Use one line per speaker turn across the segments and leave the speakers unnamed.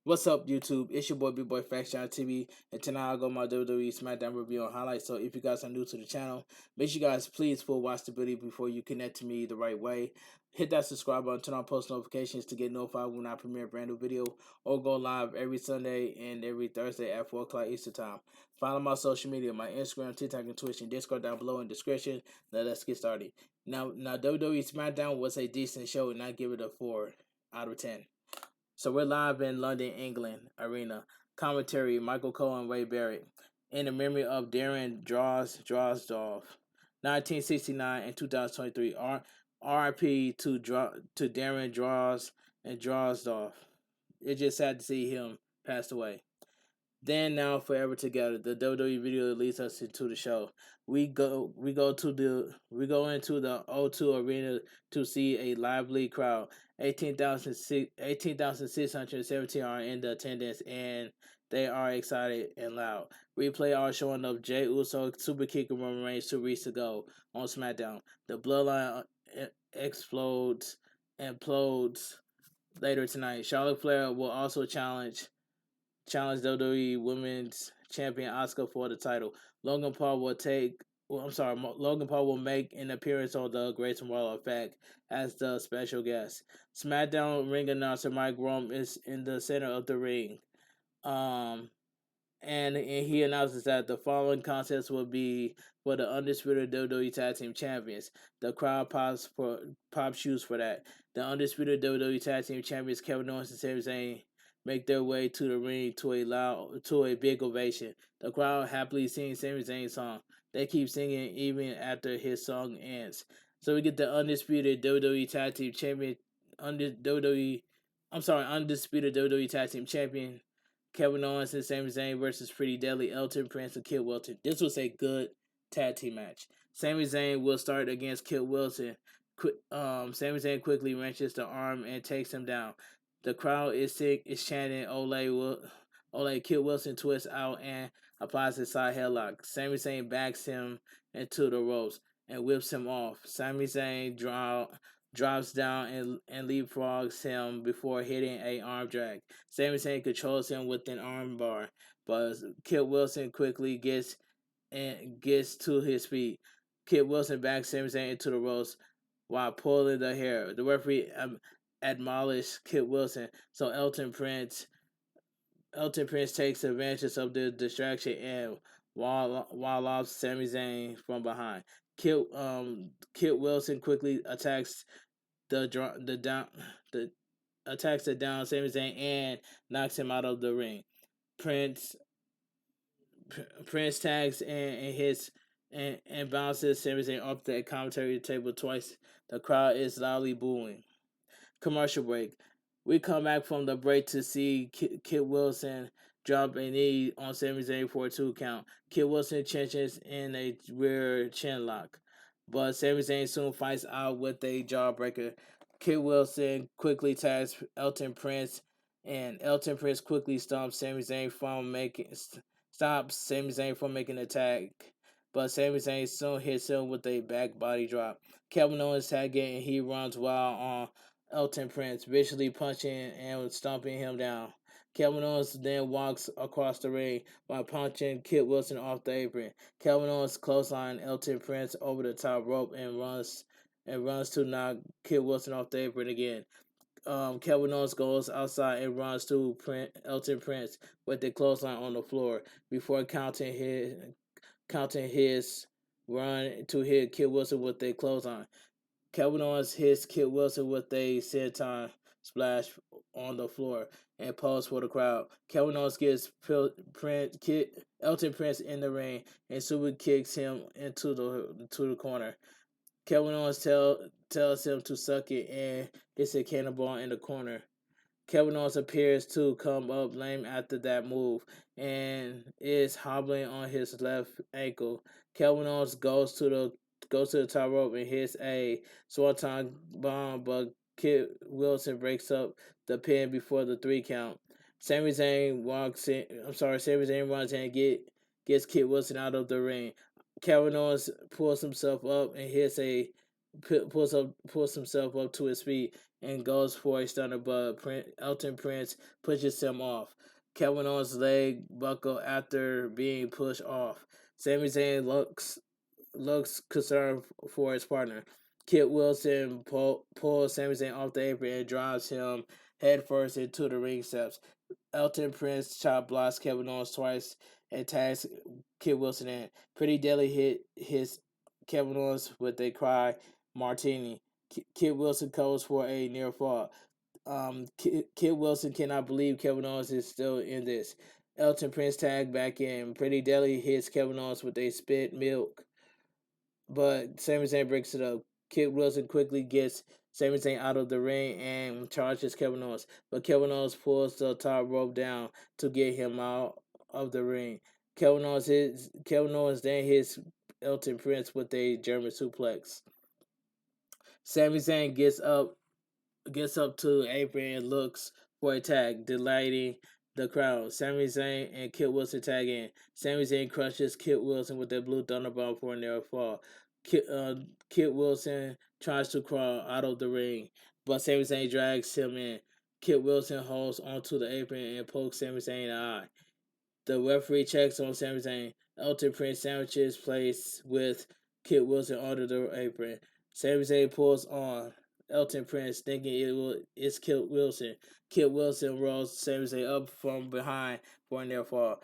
What's up, YouTube? It's your boy Bigboyfactsjonnytv, and tonight I'll go my WWE Smackdown review on highlights. So if you guys are new to the channel, make sure you guys please full watch the video before you connect to me the right way. Hit that subscribe button, turn on post notifications to get notified when I premiere a brand new video, or go live every Sunday and every Thursday at 4 o'clock Eastern Time. Follow my social media, my Instagram, TikTok, and Twitch, and Discord down below in the description. Now let's get started. Now WWE Smackdown was a decent show, and I give it a 4 out of 10. So we're live in London, England arena. Commentary: Michael Cole and Ray Barrett. In the memory of Darren Drozdov, 1969 and 2023. RIP to Darren Drozdov. It's just sad to see him pass away. Then now forever together. The WWE video leads us into the show. We go into the O2 arena to see a lively crowd. 18,617 are in the attendance, and they are excited and loud. Replay are showing up Jey Uso super kick Roman Reigns 2 weeks ago on SmackDown. The bloodline implodes later tonight. Charlotte Flair will also challenge WWE Women's Champion Asuka for the title. Logan Paul will Logan Paul will make an appearance on the Great Royal Effect as the special guest. SmackDown ring announcer Mike Rome is in the center of the ring. And he announces that the following contest will be for the undisputed WWE Tag Team Champions. The crowd pop shoots for that. The undisputed WWE Tag Team Champions Kevin Owens and Sami Zayn make their way to the ring to a big ovation. The crowd happily sings Sami Zayn's song. They keep singing even after his song ends. So we get the undisputed WWE Tag Team Champion, undisputed WWE Tag Team Champion Kevin Owens and Sami Zayn versus Pretty Deadly, Elton Prince and Kid Wilson. This was a good tag team match. Sami Zayn will start against Kid Wilson. Sami Zayn quickly wrenches the arm and takes him down. The crowd is chanting Ole. Kid Wilson twists out and applies a side headlock. Sami Zayn backs him into the ropes and whips him off. Sami Zayn drops down and leapfrogs him before hitting a arm drag. Sami Zayn controls him with an arm bar, but Kid Wilson quickly gets to his feet. Kid Wilson backs Sami Zayn into the ropes while pulling the hair. The referee admonished Kid Wilson, so Elton Prince takes advantage of the distraction and while lobs Sami Zayn from behind. Kid Wilson quickly attacks the down the attacks the down Sami Zayn and knocks him out of the ring. Prince Prince tags and hits and bounces Sami Zayn off the commentary table twice. The crowd is loudly booing. Commercial break. We come back from the break to see Kid Wilson drop a knee on Sami Zayn for a 2 count. Kid Wilson clinches in a rear chin lock, but Sami Zayn soon fights out with a jawbreaker. Kid Wilson quickly tags Elton Prince, and Elton Prince quickly stops Sami Zayn from making an attack. But Sami Zayn soon hits him with a back body drop. Kevin Owens tagging and he runs wild on Elton Prince, viciously punching and stomping him down. Kevin Owens then walks across the ring while punching Kid Wilson off the apron. Kevin Owens clothesline Elton Prince over the top rope and runs to knock Kid Wilson off the apron again. Kevin Owens goes outside and runs to Elton Prince with the clothesline on the floor before counting his run to hit Kid Wilson with a clothesline. Kevin Owens hits Kid Wilson with a senton splash on the floor and poses for the crowd. Kevin Owens gets Elton Prince in the ring and super kicks him into the corner. Kevin Owens tells him to suck it and hits a cannonball in the corner. Kevin Owens appears to come up lame after that move and is hobbling on his left ankle. Kevin Owens goes to the top rope and hits a swanton bomb, but Kid Wilson breaks up the pin before the 3 count. Sami Zayn runs in and gets Kid Wilson out of the ring. Kevin Owens pulls himself up and pulls himself up to his feet and goes for a stunner, but Elton Prince pushes him off. Kevin Owens' leg buckle after being pushed off. Sami Zayn looks concerned for his partner. Kit Wilson pulls Sami Zayn off the apron and drives him headfirst into the ring steps. Elton Prince chop blocks Kevin Owens twice and tags Kit Wilson in. Pretty Deadly hit his Kevin Owens with a cry martini. Kit Wilson goes for a near fall. Kit Wilson cannot believe Kevin Owens is still in this. Elton Prince tag back in. Pretty Deadly hits Kevin Owens with a spit milk, but Sami Zayn breaks it up. Kit Wilson quickly gets Sami Zayn out of the ring and charges Kevin Owens, but Kevin Owens pulls the top rope down to get him out of the ring. Kevin Owens then hits Elton Prince with a German suplex. Sami Zayn gets up to the apron and looks for a tag, delighting the crowd. Sami Zayn and Kit Wilson tag in. Sami Zayn crushes Kit Wilson with a blue thunderbomb for a near fall. Kit Wilson tries to crawl out of the ring, but Sami Zayn drags him in. Kit Wilson holds onto the apron and pokes Sami Zayn in the eye. The referee checks on Sami Zayn. Elton Prince sandwiches place with Kit Wilson under the apron. Sami Zayn pulls on Elton Prince, thinking it's Kit Wilson. Kit Wilson rolls Sami Zayn up from behind for a near fall.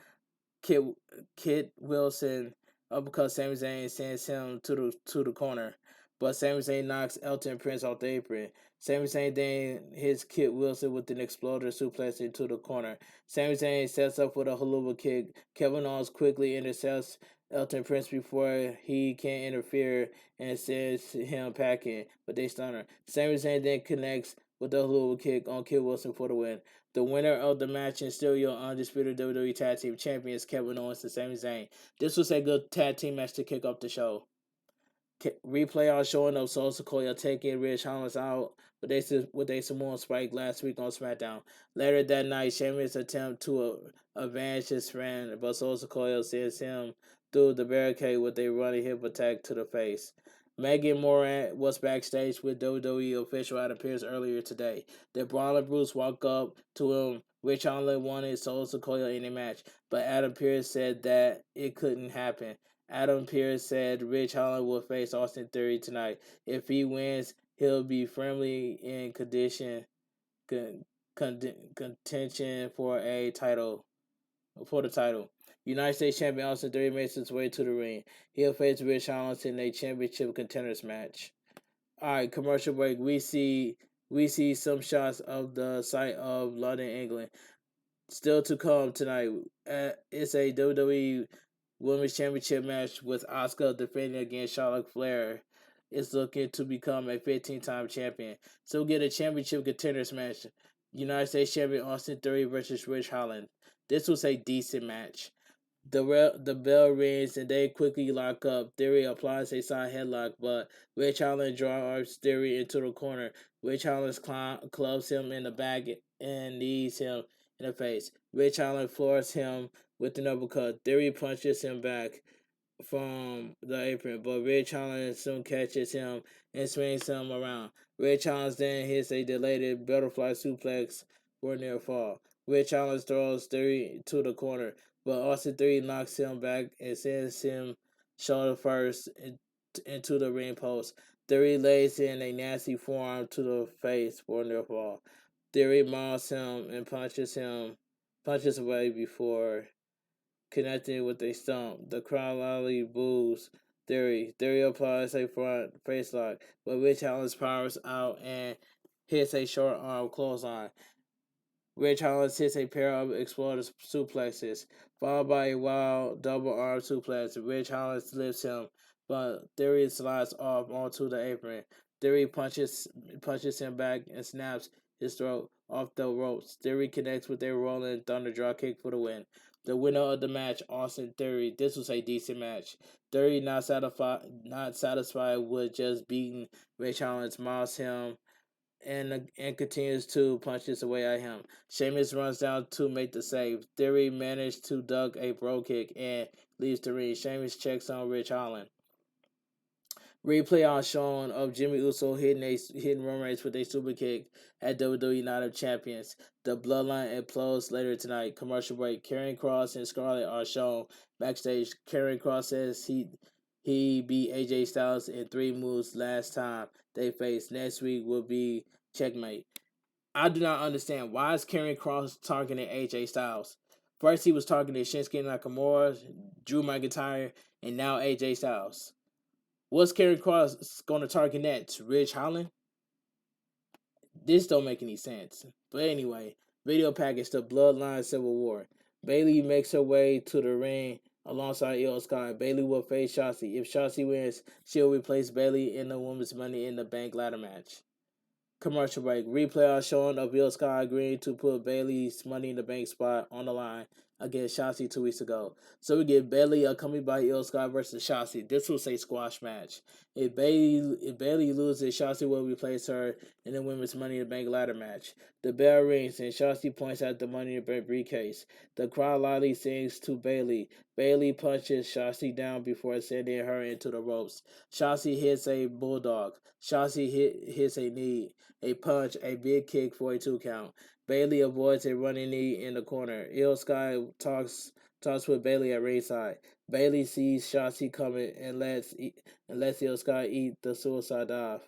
Kit Wilson uppercuts Sami Zayn sends him to the corner, but Sami Zayn knocks Elton Prince off the apron. Sami Zayn then hits Kit Wilson with an exploder suplex into the corner. Sami Zayn sets up with a haluva kick. Kevin Owens quickly intercepts Elton Prince before he can interfere and sends him packing, but they stunner. Sami Zayn then connects with the haluva kick on Kit Wilson for the win. The winner of the match and still your undisputed WWE Tag Team Champions, Kevin Owens and Sami Zayn. This was a good tag team match to kick off the show. Replay on showing up Soul Sequoia taking Ridge Holland's out with a Samoan Spike last week on SmackDown. Later that night, Sheamus attempt to avenge his friend, but Soul Sequoia sends him through the barricade with a running hip attack to the face. Megan Moran was backstage with WWE official Adam Pearce earlier today. The Braun and Bruce walk up to him. Rich Holland wanted Soul Sequoia in a match, but Adam Pearce said that it couldn't happen. Adam Pearce said Rich Holland will face Austin Theory tonight. If he wins, he'll be firmly in contention for the title. United States Champion Austin Theory makes his way to the ring. He'll face Rich Holland in a championship contenders match. Alright, commercial break. We see some shots of the site of London, England. Still to come tonight. It's a WWE Women's Championship match with Asuka defending against Charlotte Flair. Is looking to become a 15-time champion. So we'll get a championship contenders match. United States Champion Austin Theory versus Rich Holland. This was a decent match. The bell rings and they quickly lock up. Theory applies a side headlock, but Rich Holland drives Theory into the corner. Rich Holland clubs him in the back and knees him in the face. Rich Holland floors him with an uppercut. Theory punches him back from the apron, but Rich Holland soon catches him and swings him around. Rich Holland then hits a delayed butterfly suplex for a near fall. Rich Holland throws Theory to the corner, but Austin Theory knocks him back and sends him shoulder first into the ring post. Theory lays in a nasty forearm to the face for a near fall. Theory mauls him and punches away before connecting with a stomp. The crowd loudly boos Theory. Theory applies a front face lock, but Rich Holland powers out and hits a short arm clothesline. Rich Holland hits a pair of explosive suplexes, followed by a wild double arm suplex. Rich Holland lifts him, but Theory slides off onto the apron. Theory punches him back and snaps his throat off the ropes. Theory connects with a rolling thunder drop kick for the win. The winner of the match, Austin Theory. This was a decent match. Theory not satisfied with just beating Rich Holland, mouths him and continues to punches away at him. Sheamus runs down to make the save. Theory managed to duck a bro kick and leaves the ring. Sheamus checks on Rich Holland. Replay on showing of Jimmy Uso hitting Roman Reigns with a super kick at WWE Night of Champions. The Bloodline implodes later tonight. Commercial break. Karrion Kross and Scarlett are shown backstage. Karrion Kross says he beat AJ Styles in 3 moves last time they faced. Next week will be checkmate. I do not understand. Why is Karrion Kross targeting AJ Styles? First he was targeting Shinsuke Nakamura, Drew McIntyre, and now AJ Styles. What's Karrion Kross going to target next? Ridge Holland? This don't make any sense. But anyway, video package The Bloodline Civil War. Bayley makes her way to the ring alongside Io Sky. Bayley will face Shotzi. If Shotzi wins, she'll replace Bayley in the Women's Money in the Bank ladder match. Commercial break. Replay on showing of Io Sky agreeing to put Bayley's Money in the Bank spot on the line against Shotzi 2 weeks ago. So we get Bayley accompanied by Io Sky versus Shotzi. This was a squash match. If Bayley loses, Shotzi will replace her in the Women's Money in the Bank ladder match. The bell rings and Shotzi points at the Money in the Bank briefcase. The crowd loudly sings to Bayley. Bayley punches Shotzi down before sending her into the ropes. Shotzi hits a bulldog. Shotzi hits a knee, a punch, a big kick for a 2 count. Bayley avoids a running knee in the corner. Io Sky talks with Bayley at ringside. Bayley sees Shotzi coming and lets Io Sky eat the suicide dive.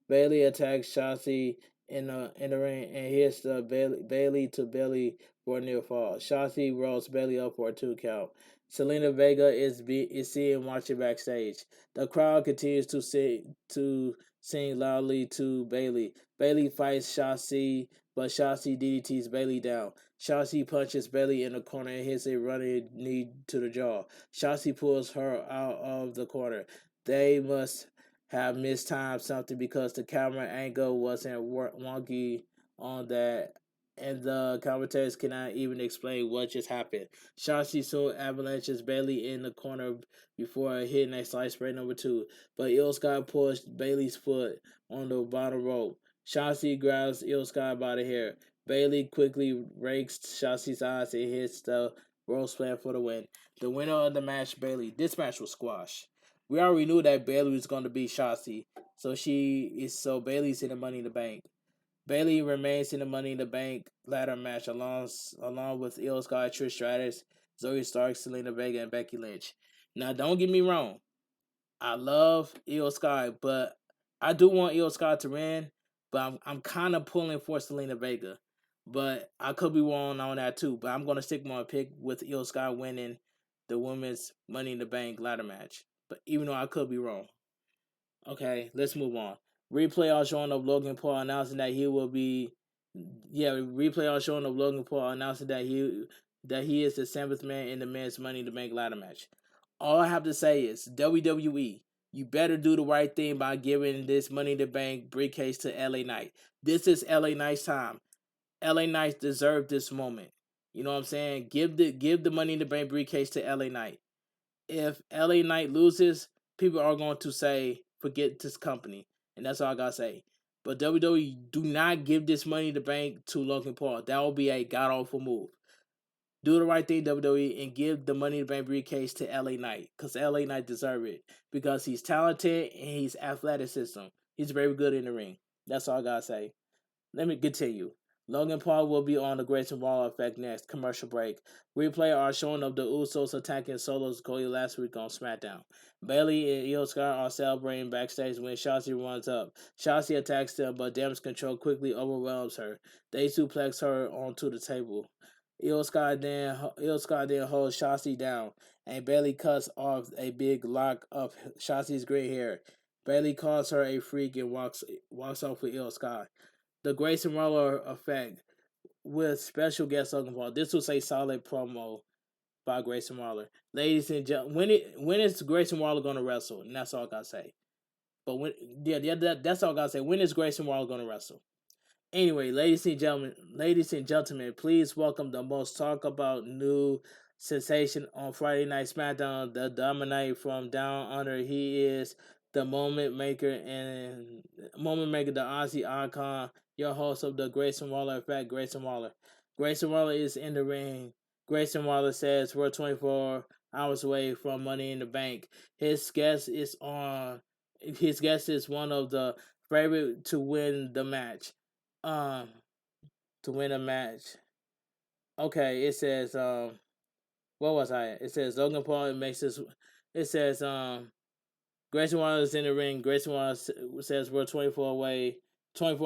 Bayley attacks Shotzi in the ring and hits the Bayley to belly for a near fall. Shotzi rolls Bayley up for a 2 count. Selena Vega is seen watching backstage. The crowd continues to sing loudly to Bayley. Bayley fights Shotzi, but Shotzi DDTs Bayley down. Shotzi punches Bayley in the corner and hits a running knee to the jaw. Shotzi pulls her out of the corner. They must have mistimed something because the camera angle wasn't wonky on that, and the commentators cannot even explain what just happened. Shotzi soon avalanches Bayley in the corner before hitting a slice spray number 2, but Io Sky pushed Bayley's foot on the bottom rope. Shotzi grabs Io Sky by the hair. Bayley quickly rakes Shotzi's eyes and hits the rope slam for the win. The winner of the match, Bayley. This match was squash. We already knew that Bayley was going to beat Shotzi, so Bayley's in the Money in the Bank. Bayley remains in the Money in the Bank ladder match along with Io Sky, Trish Stratus, Zoe Stark, Selena Vega, and Becky Lynch. Now, don't get me wrong. I love Io Sky, but I do want Io Sky to win, but I'm kind of pulling for Selena Vega. But I could be wrong on that too. But I'm going to stick my pick with Io Sky winning the Women's Money in the Bank ladder match. But even though I could be wrong. Okay, let's move on. Replay on showing of Logan Paul announcing that he will be replay on showing of Logan Paul announcing that he is the 7th man in the men's Money in the Bank ladder match. All I have to say is WWE, you better do the right thing by giving this Money in the Bank briefcase to LA Knight. This is LA Knight's time. LA Knight deserve this moment. You know what I'm saying? Give the Money in the Bank briefcase to LA Knight. If LA Knight loses, people are going to say, forget this company. And that's all I gotta say. But WWE, do not give this Money in the Bank to Logan Paul. That will be a god awful move. Do the right thing, WWE, and give the Money in the Bank briefcase to LA Knight. Because LA Knight deserve it. Because he's talented and he's athleticism. He's very good in the ring. That's all I gotta say. Let me continue. Logan Paul will be on the Grayson Waller effect next. Commercial break. Replay are showing of the Usos attacking Solo's Cody last week on SmackDown. Bayley and Io Sky are celebrating backstage when Shotzi runs up. Shotzi attacks them, but damage control quickly overwhelms her. They suplex her onto the table. Io Sky then holds Shotzi down, and Bayley cuts off a big lock of Shotzi's gray hair. Bayley calls her a freak and walks off with Io Sky. The Grayson Waller effect with special guest Logan Paul. This was a solid promo by Grayson Waller. Ladies and gentlemen, when is Grayson Waller gonna wrestle? And that's all I gotta say. But that's all I gotta say. When is Grayson Waller gonna wrestle? Anyway, ladies and gentlemen, please welcome the most talked about new sensation on Friday Night SmackDown, the Dominate from Down Under. He is the Moment Maker, the Aussie icon, your host of the Grayson Waller Effect, Grayson Waller. Grayson Waller is in the ring. Grayson Waller says we're 24 hours away from Money in the Bank. His guest is on his guest is one of the favorite to win the match. Um, to win a match. Okay, it says what was I? It says Logan Paul makes this. It says Grayson Waller is in the ring. Grayson Waller says we're 24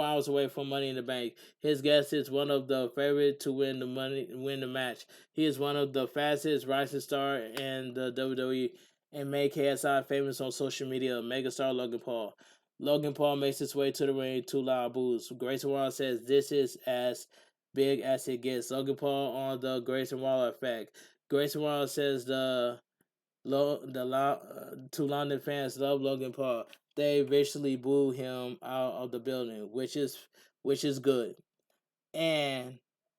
hours away from Money in the Bank. His guest is one of the favorite to win the match. He is one of the fastest rising star in the WWE and make KSI famous on social media. Megastar Logan Paul. Logan Paul makes his way to the ring. Two loud boos. Grayson Waller says this is as big as it gets. Logan Paul on the Grayson Waller effect. Grayson Waller says two London fans love Logan Paul. They viciously boo him out of the building, which is good. And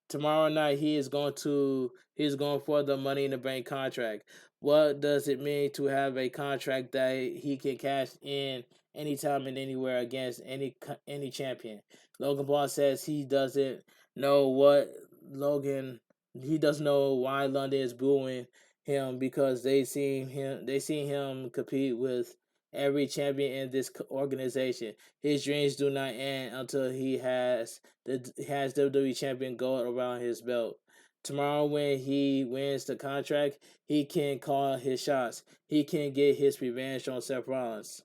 tomorrow night he's going for the Money in the Bank contract. What does it mean to have a contract that he can cash in anytime and anywhere against any champion? Logan Paul says he doesn't know what Logan he doesn't know why London is booing him because they seen him compete with every champion in this organization. His dreams do not end until he has WWE champion gold around his belt. Tomorrow, when he wins the contract, he can call his shots. He can get his revenge on Seth Rollins,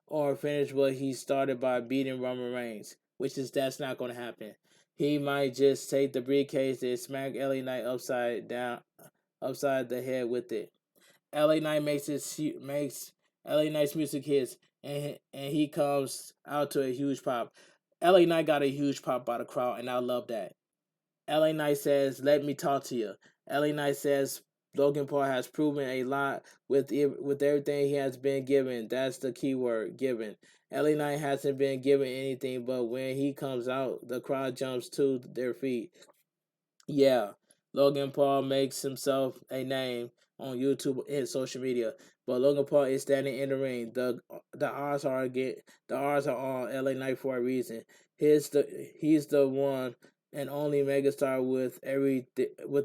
or finish what he started by beating Roman Reigns, which is that's not going to happen. He might just take the briefcase and smack LA Knight upside the head with it. LA Knight makes LA Knight's music hits, and he comes out to a huge pop. LA Knight got a huge pop by the crowd, and I love that. LA Knight says, "Let me talk to you." LA Knight says Logan Paul has proven a lot with everything he has been given. That's the key word, given. LA Knight hasn't been given anything, but when he comes out, the crowd jumps to their feet. Yeah, Logan Paul makes himself a name on YouTube and social media, but Logan Paul is standing in the ring. The odds are on LA Knight for a reason. He's the one and only megastar with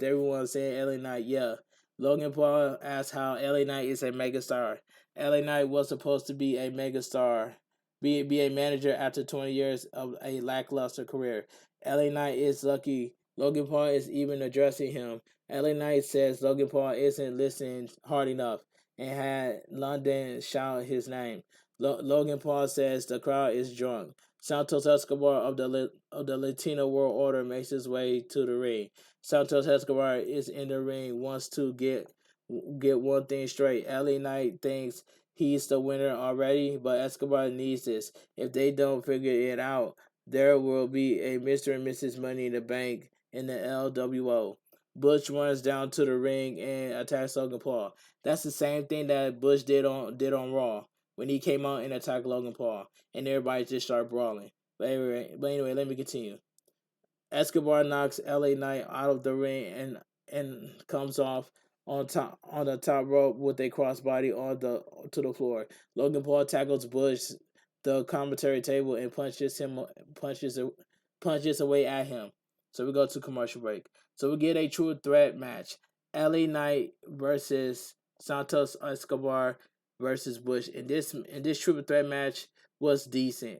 everyone saying LA Knight. Yeah, Logan Paul asked how LA Knight is a megastar. LA Knight was supposed to be a megastar. Be a manager after 20 years of a lackluster career. LA Knight is lucky Logan Paul is even addressing him. LA Knight says Logan Paul isn't listening hard enough and had London shout his name. Logan Paul says the crowd is drunk. Santos Escobar of the Latino World Order makes his way to the ring. Santos Escobar is in the ring, wants to get one thing straight. LA Knight thinks he's the winner already, but Escobar needs this. If they don't figure it out, there will be a Mr. and Mrs. Money in the Bank in the LWO. Bush runs down to the ring and attacks Logan Paul. That's the same thing that Bush did on Raw when he came out and attacked Logan Paul, and everybody just started brawling. But anyway, let me continue. Escobar knocks LA Knight out of the ring and comes off on the top rope with a crossbody on the to the floor. Logan Paul tackles Bush the commentary table and punches punches away at him. So we go to commercial break. So we get a true threat match. LA Knight versus Santos Escobar versus Bush. And this triple threat match was decent.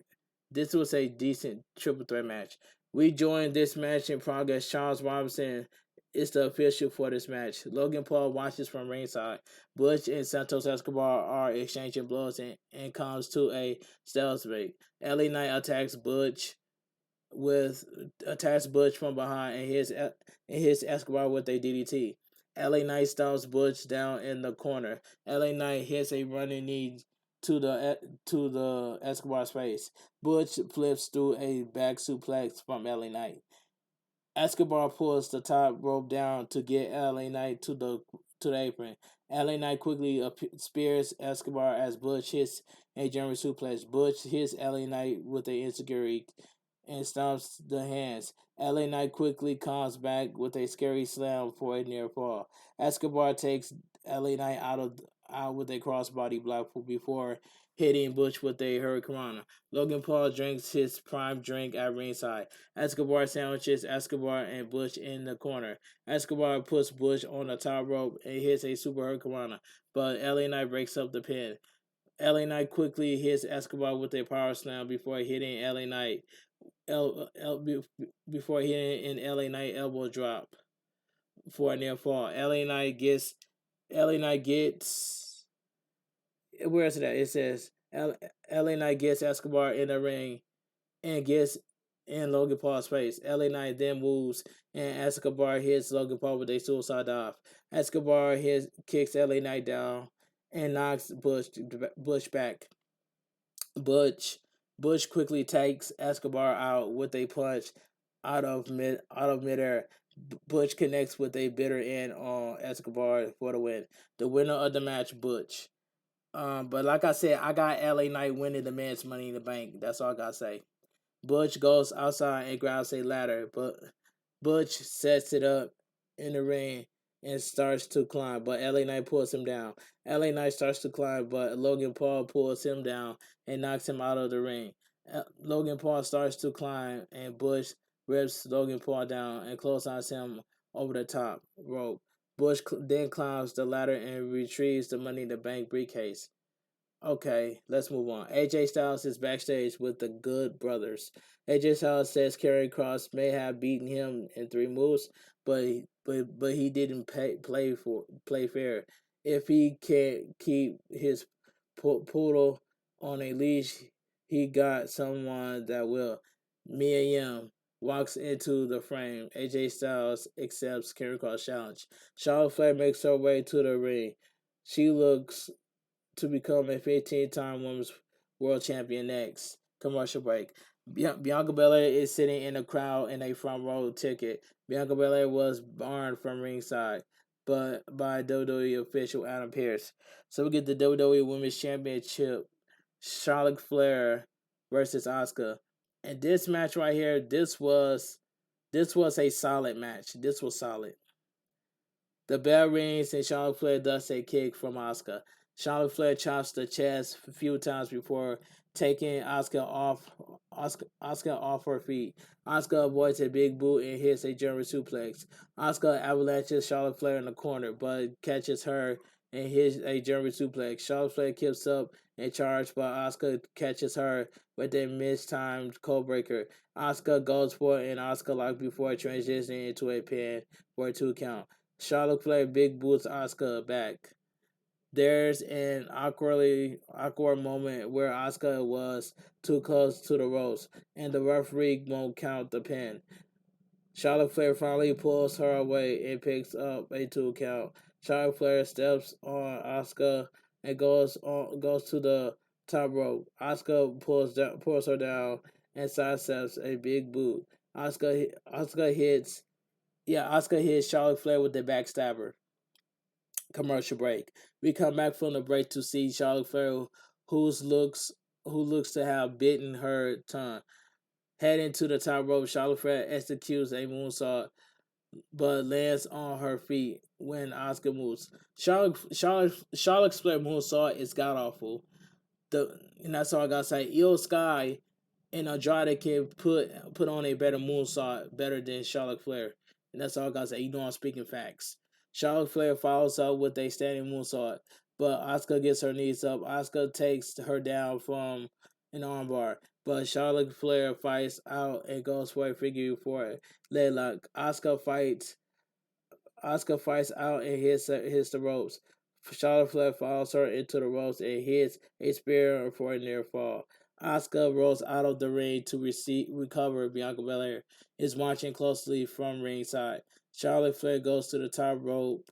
This was a decent triple threat match. We joined this match in progress. Charles Robinson is the official for this match. Logan Paul watches from ringside. Bush and Santos Escobar are exchanging blows and comes to a stalemate. LA Knight attacks Butch from behind and hits Escobar with a DDT. LA Knight stomps Butch down in the corner. LA Knight hits a running knee to the Escobar's face. Butch flips through a back suplex from LA Knight. Escobar pulls the top rope down to get LA Knight to the apron. LA Knight quickly spears Escobar as Butch hits a German suplex. Butch hits LA Knight with a insecurity and stomps the hands. LA Knight quickly comes back with a scary slam for a near fall. Escobar takes LA Knight out with a crossbody block before hitting Butch with a hurricanrana. Logan Paul drinks his prime drink at ringside. Escobar sandwiches Escobar and Butch in the corner. Escobar puts Butch on the top rope and hits a super hurricanrana, but LA Knight breaks up the pin. LA Knight quickly hits Escobar with a power slam before hitting LA Knight. Before hitting an LA Knight elbow drop for a near fall. LA Knight gets where is it at? It says LA Knight gets Escobar in the ring and gets in Logan Paul's face. LA Knight then moves and Escobar hits Logan Paul with a suicide dive. Escobar kicks LA Knight down and knocks Bush back. Butch Bush quickly takes Escobar out with a punch out of midair. Butch connects with a bitter end on Escobar for the win. The winner of the match, Butch. But like I said, I got LA Knight winning the men's Money in the Bank. That's all I gotta say. Butch goes outside and grabs a ladder, but Butch sets it up in the ring and starts to climb, but LA Knight pulls him down. LA Knight starts to climb, but Logan Paul pulls him down and knocks him out of the ring. Logan Paul starts to climb, and Bush rips Logan Paul down and clotheslines him over the top rope. Bush then climbs the ladder and retrieves the Money in the Bank briefcase. Okay, let's move on. AJ Styles is backstage with the Good Brothers. AJ Styles says Karrion Kross may have beaten him in 3 moves, but he didn't play fair. If he can't keep his poodle on a leash, he got someone that will. Mia Yim walks into the frame. AJ Styles accepts Karrion Kross' challenge. Charlotte Flair makes her way to the ring. She looks to become a 15-time women's world champion next. Commercial break. Bianca Belair is sitting in the crowd in a front row ticket. Bianca Belair was barred from ringside, but by WWE official Adam Pearce. So we get the WWE Women's Championship, Charlotte Flair versus Asuka. And this match right here, this was a solid match. This was solid. The bell rings and Charlotte Flair does a kick from Asuka. Charlotte Flair chops the chest a few times before taking Asuka off her feet. Asuka avoids a big boot and hits a German suplex. Asuka avalanches Charlotte Flair in the corner, but catches her and hits a German suplex. Charlotte Flair keeps up and charge, but Asuka catches her with a mistimed codebreaker. Asuka goes for an Asuka lock before transitioning into a pin for a 2 count. Charlotte Flair big boots Asuka back. There's an awkward moment where Asuka was too close to the ropes, and the referee won't count the pin. Charlotte Flair finally pulls her away and picks up a 2 count. Charlotte Flair steps on Asuka and goes to the top rope. Asuka pulls her down and sidesteps a big boot. Asuka hits Charlotte Flair with the backstabber. Commercial break. We come back from the break to see Charlotte Flair, who looks to have bitten her tongue. Heading to the top rope, Charlotte Flair executes a moonsault, but lands on her feet when Asuka moves. Charlotte Flair moonsault is god awful. And that's all I gotta say. Io Sky and Andrade can put on a better moonsault better than Charlotte Flair. And that's all I gotta say. You know I'm speaking facts. Charlotte Flair follows up with a standing moonsault, but Asuka gets her knees up. Asuka takes her down from an armbar, but Charlotte Flair fights out and goes for a figure four leg lock. Asuka fights out and hits the ropes. Charlotte Flair follows her into the ropes and hits a spear for a near fall. Asuka rolls out of the ring to recover. Bianca Belair is watching closely from ringside. Charlotte Flair goes to the top rope,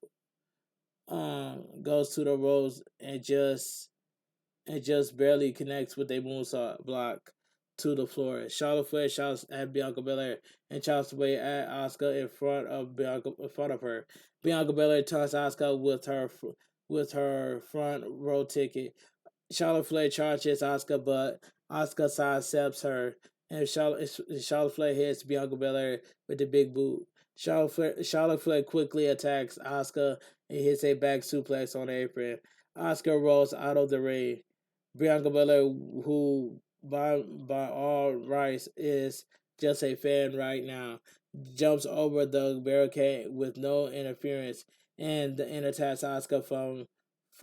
goes to the ropes and just barely connects with a moonsault block to the floor. Charlotte Flair shouts at Bianca Belair and chops away at Asuka in front of her. Bianca Belair taunts Asuka with her front row ticket. Charlotte Flair charges Asuka, but Asuka sidesteps her, and Charlotte Flair hits Bianca Belair with the big boot. Charlotte Flair quickly attacks Asuka and hits a back suplex on the apron. Asuka rolls out of the ring. Bianca Belair, who by all rights is just a fan right now, jumps over the barricade with no interference and attacks Asuka from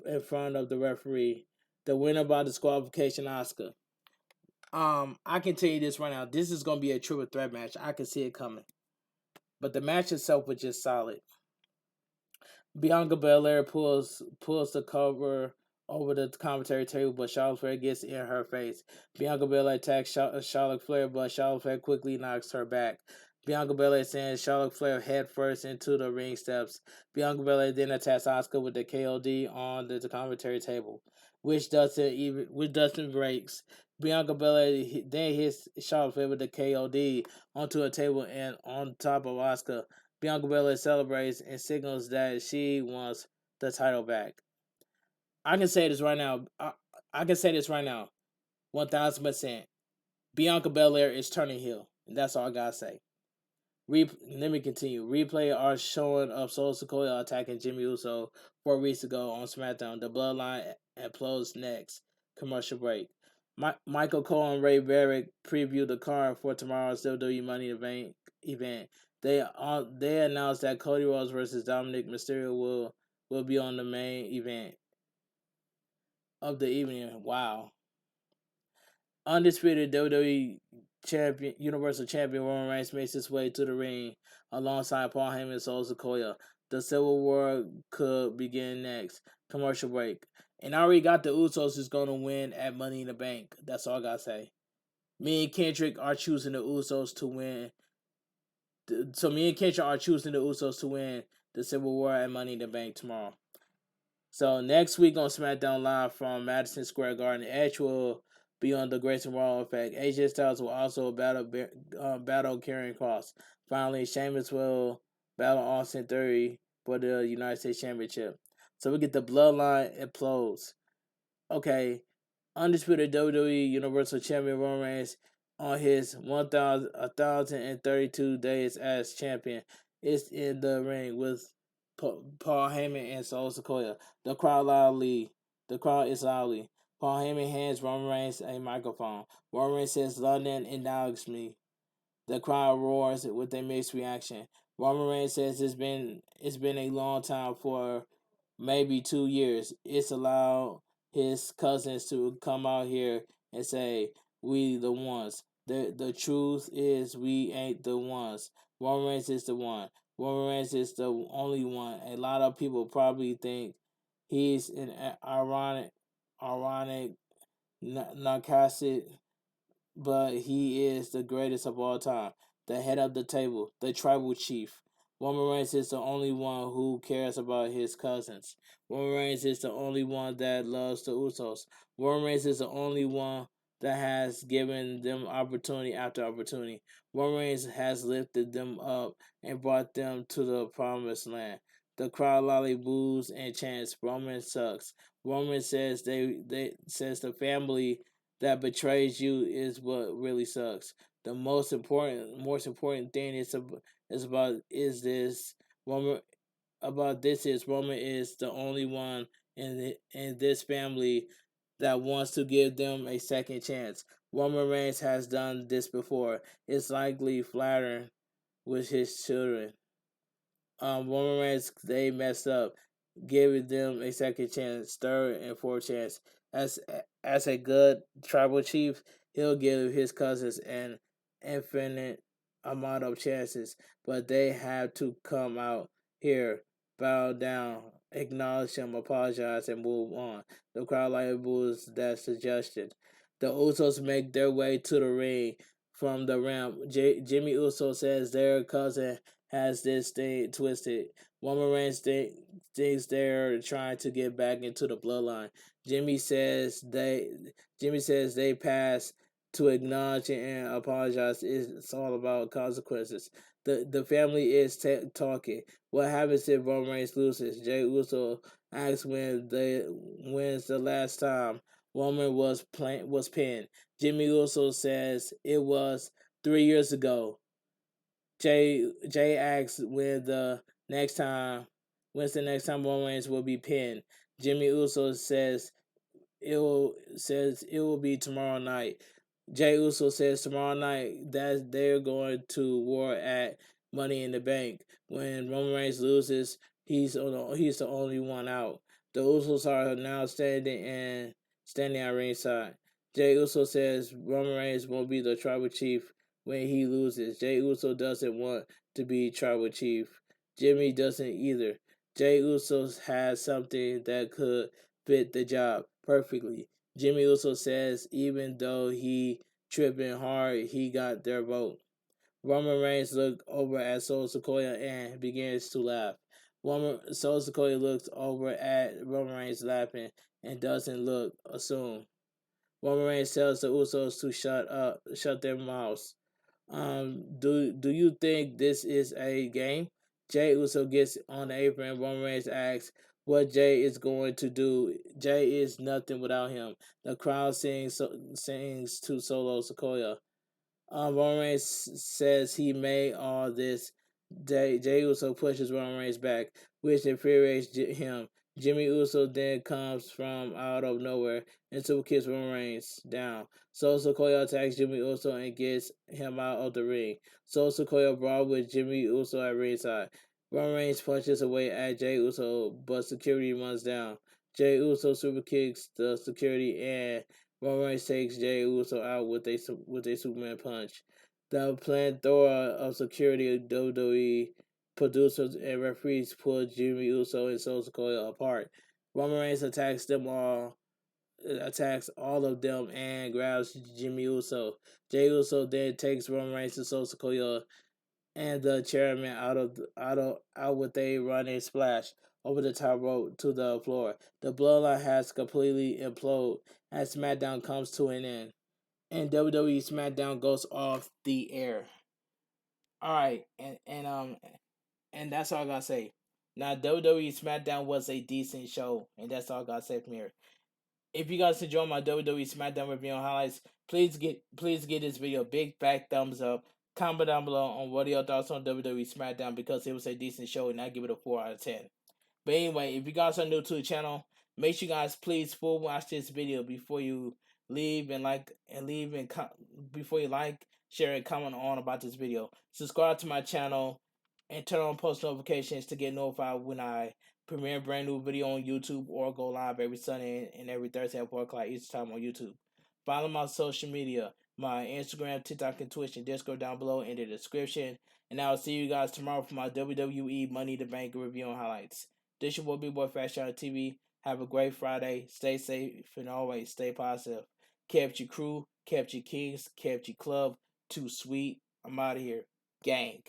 in front of the referee. the winner by disqualification, Asuka. I can tell you this right now. This is gonna be a triple threat match. I can see it coming. But the match itself was just solid. Bianca Belair pulls the cover over the commentary table, but Charlotte Flair gets in her face. Bianca Belair attacks Charlotte Flair, but Charlotte Flair quickly knocks her back. Bianca Belair sends Charlotte Flair head first into the ring steps. Bianca Belair then attacks Asuka with the KOD on the commentary table, which Dustin breaks. Bianca Belair then hits Charlotte Flair with the KOD onto a table and on top of Asuka. Bianca Belair celebrates and signals that she wants the title back. I can say this right now. I can say this right now. 1000%. Bianca Belair is turning heel. And that's all I gotta say. Let me continue. Replay are showing of Solo Sikoa attacking Jimmy Uso 4 weeks ago on SmackDown. The Bloodline implodes next. Commercial break. Michael Cole and Ray Barrett preview the card for tomorrow's WWE Money event. They announced that Cody Rhodes versus Dominic Mysterio will be on the main event of the evening. Wow. Undisputed WWE Universal Champion Roman Reigns makes his way to the ring alongside Paul Heyman and Solo Sikoa. The Civil War could begin next. Commercial break. And I already got the Usos is going to win at Money in the Bank. That's all I got to say. Me and Kendrick are choosing the Usos to win. So me and Kendrick are choosing the Usos to win the Civil War at Money in the Bank tomorrow. So next week on SmackDown Live from Madison Square Garden, Edge will be on the Grayson Raw effect. AJ Styles will also battle Karrion Kross. Finally, Sheamus will battle Austin Theory for the United States Championship. So we get the Bloodline implodes. Okay, undisputed WWE Universal Champion Roman Reigns on his 1,032 days as champion is in the ring with Paul Heyman and Solo Sikoa. The crowd is loudly. Paul Heyman hands Roman Reigns a microphone. Roman Reigns says, "London acknowledges me." The crowd roars with a mixed reaction. Roman Reigns says it's been a long time, for maybe 2 years. It's allowed his cousins to come out here and say, "We the ones." The truth is, we ain't the ones. Roman Reigns is the one. Roman Reigns is the only one. A lot of people probably think he's an ironic, narcissistic, but he is the greatest of all time. The head of the table, the tribal chief. Roman Reigns is the only one who cares about his cousins. Roman Reigns is the only one that loves the Usos. Roman Reigns is the only one that has given them opportunity after opportunity. Roman Reigns has lifted them up and brought them to the promised land. The crowd loudly boos and chants, "Roman sucks." Roman says says the family that betrays you is what really sucks. The most important thing Roman is the only one in this family that wants to give them a second chance. Roman Reigns has done this before. It's likely flattering with his children. Roman Reigns, they messed up, giving them a second chance, third and fourth chance. As as a good tribal chief, he'll give his cousins an infinite amount of chances, but they have to come out here, bow down, acknowledge him, apologize, and move on. The crowd labels that suggestion. The Usos make their way to the ring from the ramp. Jimmy Uso says their cousin has this thing twisted. Roman Reigns thinks they're trying to get back into the bloodline. Jimmy says they pass to acknowledge and apologize. It's all about consequences. The family is talking. What happens if Roman Reigns loses? Jey Uso asks when's the last time Roman was pinned. Jimmy Uso says it was 3 years ago. Jay asks when's the next time Roman Reigns will be pinned. Jimmy Uso says it will be tomorrow night. Jay Uso says tomorrow night that they're going to war at Money in the Bank. When Roman Reigns loses, he's the only one out. The Usos are now standing standing at ringside. Jey Uso says Roman Reigns won't be the tribal chief when he loses. Jey Uso doesn't want to be tribal chief. Jimmy doesn't either. Jey Uso has something that could fit the job perfectly. Jimmy Uso says even though he tripping hard, he got their vote. Roman Reigns looked over at Solo Sikoa and begins to laugh. Solo Sikoa looks over at Roman Reigns laughing and doesn't look assumed. Roman Reigns tells the Usos to shut their mouths. Do you think this is a game? Jey Uso gets on the apron. Roman Reigns asks what Jey is going to do. Jey is nothing without him. The crowd sings to Solo Sikoa. Roman Reigns says he made all this. Jey Uso pushes Roman Reigns back, which infuriates him. Jimmy Uso then comes from out of nowhere and super kicks Roman Reigns down. So Sikoa attacks Jimmy Uso and gets him out of the ring. So Sikoa brawl with Jimmy Uso at ringside. Roman Reigns punches away at Jey Uso, but security runs down. Jey Uso super kicks the security and Roman Reigns takes Jey Uso out with a Superman punch. The plethora of security WWE producers and referees pull Jimmy Uso and Solo Sikoa apart. Roman Reigns attacks all of them and grabs Jimmy Uso. Jey Uso then takes Roman Reigns and Solo Sikoa and the chairman out with a running splash over the top rope to the floor. The bloodline has completely imploded as SmackDown comes to an end, and WWE Smackdown goes off the air. All right, and that's all I gotta say. Now WWE Smackdown was a decent show, and that's all I gotta say from here. If you guys enjoy my WWE Smackdown review and highlights, please give this video a big fat thumbs up. Comment down below on what are your thoughts on WWE Smackdown because it was a decent show and I give it a 4 out of 10. But anyway, if you guys are new to the channel, make sure you guys please full watch this video before you leave before you like, share, and comment on about this video. Subscribe to my channel and turn on post notifications to get notified when I premiere a brand new video on YouTube or go live every Sunday and every Thursday at 4 o'clock each time on YouTube. Follow my social media, my Instagram, TikTok, and Twitch and Discord down below in the description. And I'll see you guys tomorrow for my WWE Money in the Bank review and highlights. This your boy Bigboyfactsjonnytv. Have a great Friday. Stay safe and always stay positive. Kept your crew, kept your kings, kept your club. Too sweet. I'm out of here. Gang.